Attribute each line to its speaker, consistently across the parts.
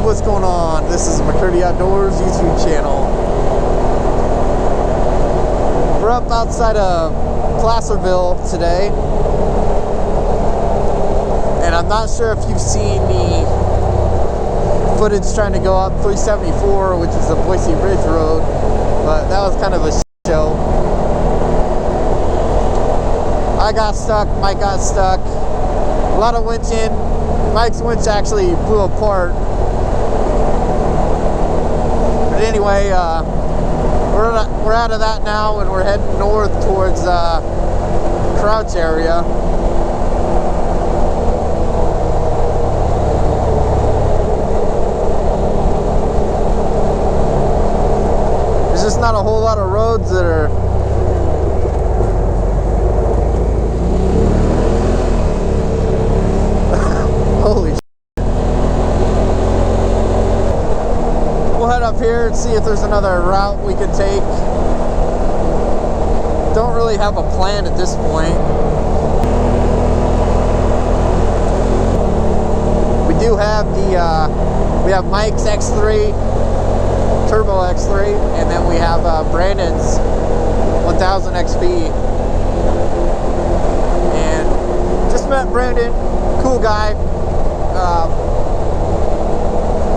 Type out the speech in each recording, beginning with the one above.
Speaker 1: what's going on? This is McCurdy Outdoors YouTube channel. We're up outside of Placerville today, and I'm not sure if you've seen the footage trying to go up 374, which is the Boise Ridge Road, but that was kind of a show. I got stuck, Mike got stuck, a lot of winching. Mike's winch actually blew apart. But anyway, we're out of that now, and we're heading north towards Crouch area. There's just not a whole lot of roads that are holy shit. We'll head up here and see if there's another route we can take. Don't really have a plan at this point. We do have we have Mike's X3, Turbo X3, and then we have Brandon's 1000 XP. And just met Brandon, cool guy.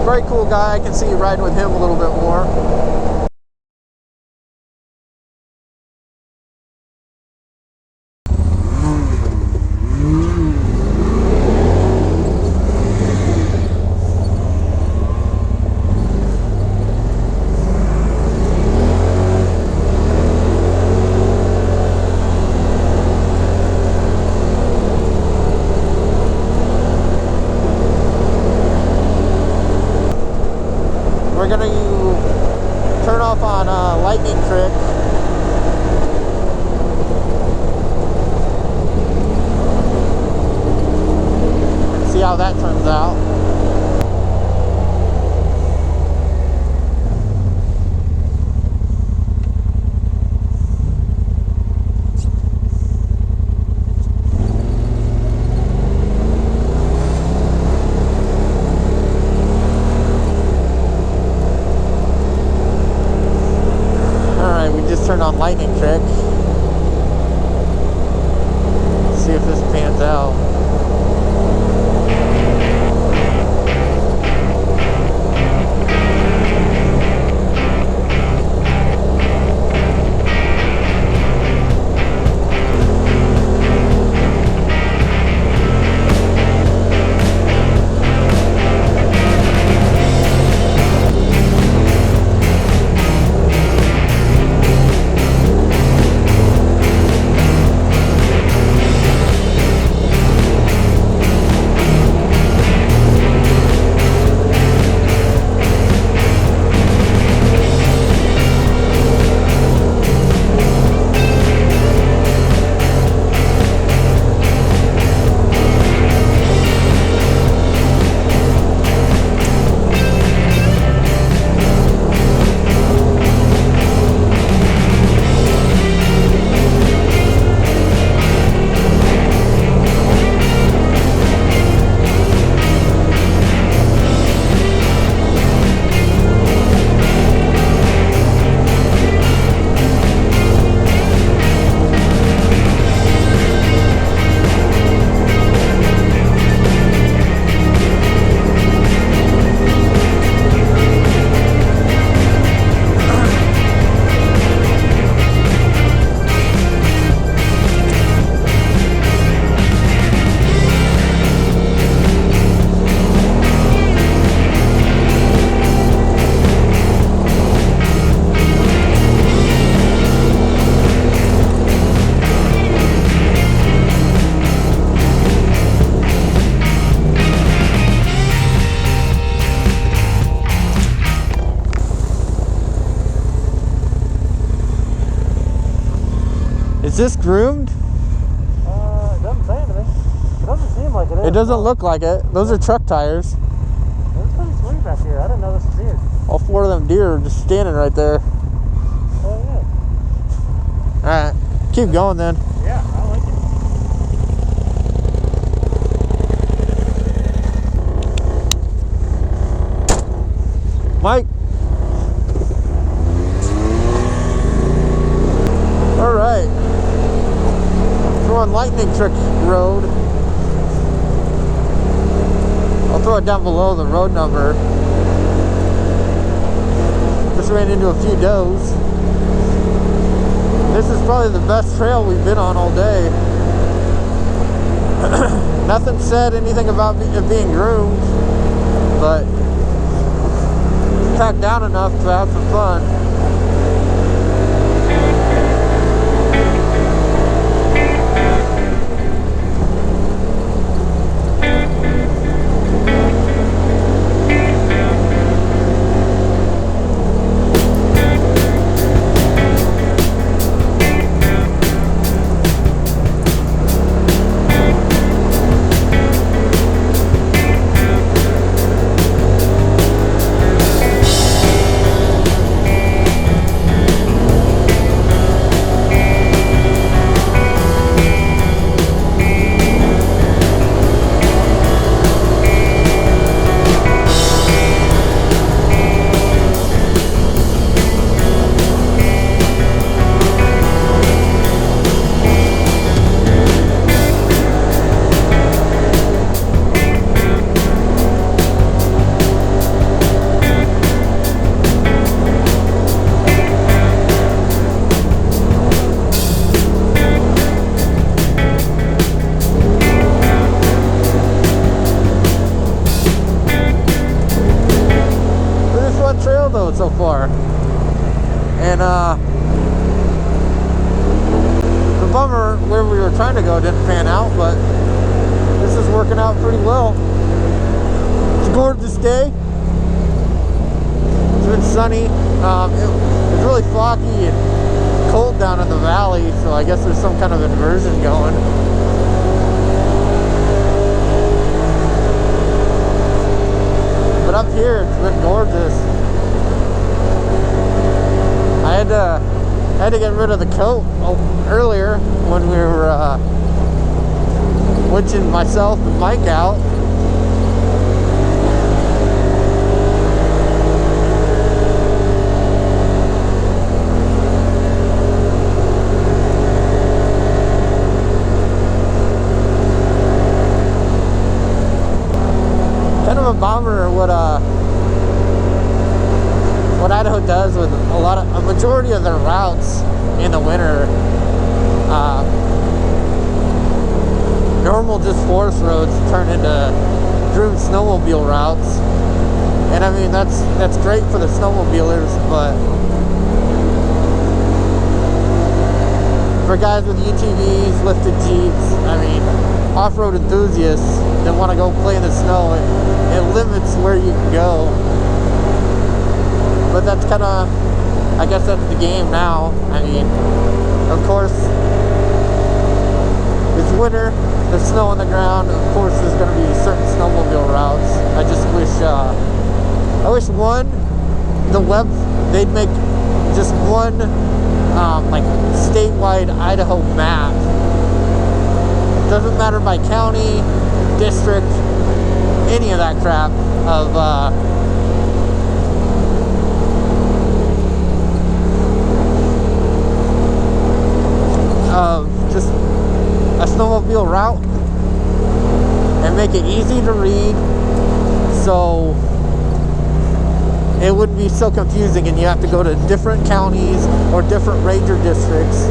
Speaker 1: Very cool guy. I can see you riding with him a little bit more. We're going to turn off on Lightning Creek. And see how that turns out. Turn on Lightning Creek. See if this pans out. Is this groomed?
Speaker 2: It doesn't say anything. It doesn't seem like it is.
Speaker 1: It doesn't look like it. Those are truck tires.
Speaker 2: It's pretty sweet back here. I didn't know this was here.
Speaker 1: All four of them deer are just standing right there.
Speaker 2: Oh
Speaker 1: Alright,
Speaker 2: yeah.
Speaker 1: keep going then.
Speaker 2: Yeah, I like it.
Speaker 1: Mike. All right. We're on Lightning Creek Road. I'll throw it down below the road number. Just ran into a few does. This is probably the best trail we've been on all day. Nothing said anything about it being groomed, but packed down enough to have some fun. So far, and the bummer where we were trying to go didn't pan out, but this is working out pretty well. It's a gorgeous day. It's been sunny. It's really foggy and cold down in the valley, so I guess there's some kind of inversion going. But up here it's been gorgeous. I had to get rid of the coat earlier when we were winching myself and Mike out. Kind of a bummer what Idaho does with a majority of their routes in the winter. Normal just forest roads turn into groomed snowmobile routes, and I mean that's great for the snowmobilers, but for guys with UTVs, lifted Jeeps, I mean off-road enthusiasts that want to go play in the snow, it limits where you can go. But that's kind of, I guess that's the game now. I mean, of course, it's winter, there's snow on the ground, of course there's going to be certain snowmobile routes. I just wish, they'd make just one, like, statewide Idaho map. It doesn't matter by county, district, any of that crap of, just a snowmobile route and make it easy to read so it wouldn't be so confusing and you have to go to different counties or different ranger districts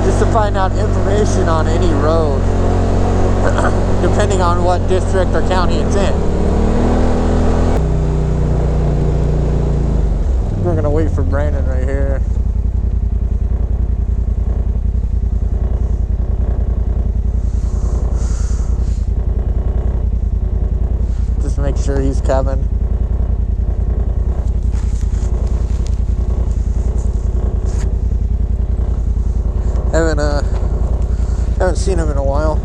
Speaker 1: just to find out information on any road depending on what district or county it's in. We're gonna wait for Brandon right here. Make sure he's coming. Haven't seen him in a while.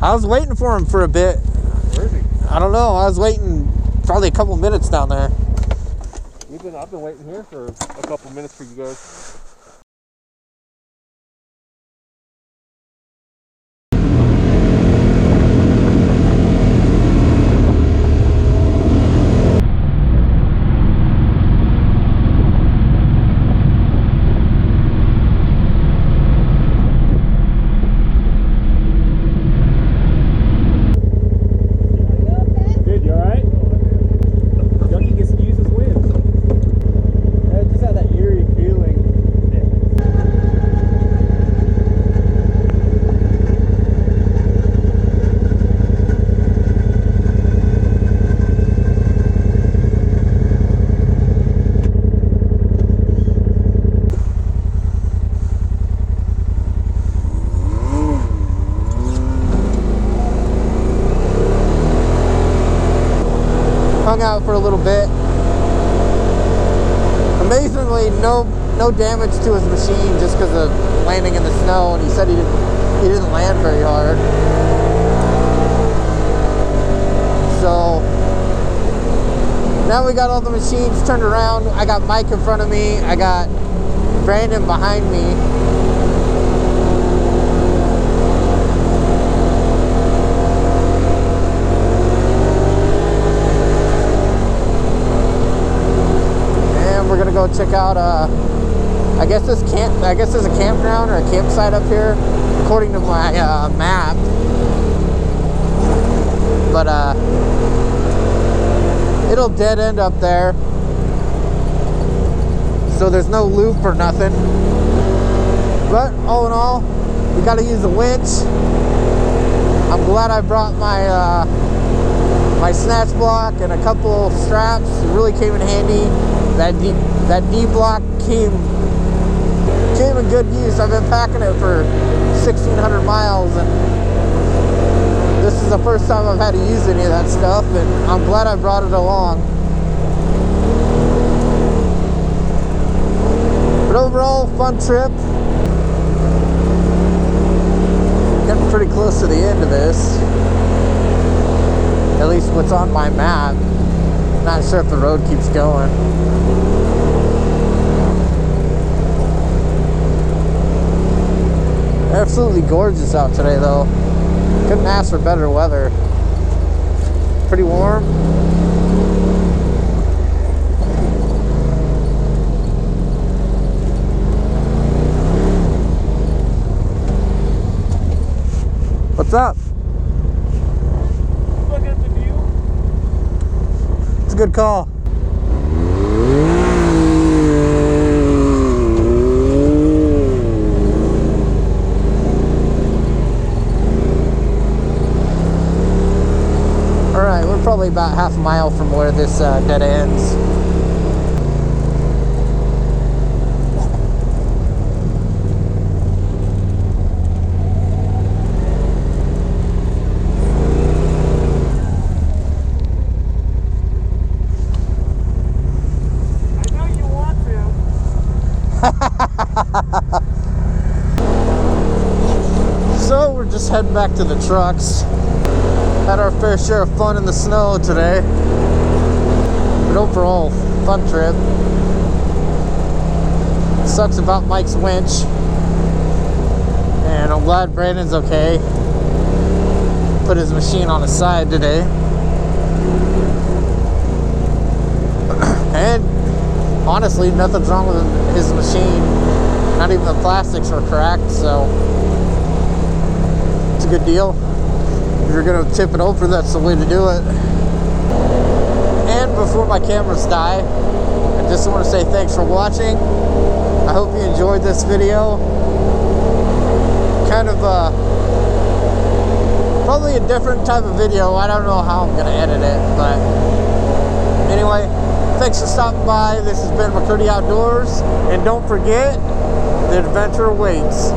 Speaker 1: I was waiting for him for a bit.
Speaker 2: Where is he?
Speaker 1: I don't know. I was waiting probably a couple minutes down there.
Speaker 2: I've been waiting here for a couple minutes for you guys.
Speaker 1: Hung out for a little bit. Amazingly, no damage to his machine just because of landing in the snow, and he said he didn't land very hard. So now we got all the machines turned around. I got Mike in front of me. I got Brandon behind me. We're gonna go check out I guess there's a campground or a campsite up here according to my map, but it'll dead end up there, so there's no loop or nothing. But all in all, we got to use the winch. I'm glad I brought my my snatch block and a couple straps. It really came in handy. That D block came in good use. I've been packing it for 1,600 miles, and this is the first time I've had to use any of that stuff, and I'm glad I brought it along. But overall, fun trip. Getting pretty close to the end of this. At least what's on my map. Not sure if the road keeps going. Absolutely gorgeous out today though. Couldn't ask for better weather. Pretty warm. What's up?
Speaker 2: Looking at the view.
Speaker 1: It's a good call. Alright, we're probably about half a mile from where this dead ends. So we're just heading back to the trucks. Had our fair share of fun in the snow today. But overall, fun trip. Sucks about Mike's winch. And I'm glad Brandon's okay. Put his machine on his side today. And honestly, nothing's wrong with his machine. Not even the plastics were cracked, so it's a good deal. If you're gonna tip it over, that's the way to do it. And before my cameras die, I just want to say thanks for watching. I hope you enjoyed this video. Kind of probably a different type of video. I don't know how I'm gonna edit it, but anyway, thanks for stopping by. This has been McCurdy Outdoors, and don't forget, the adventure awaits.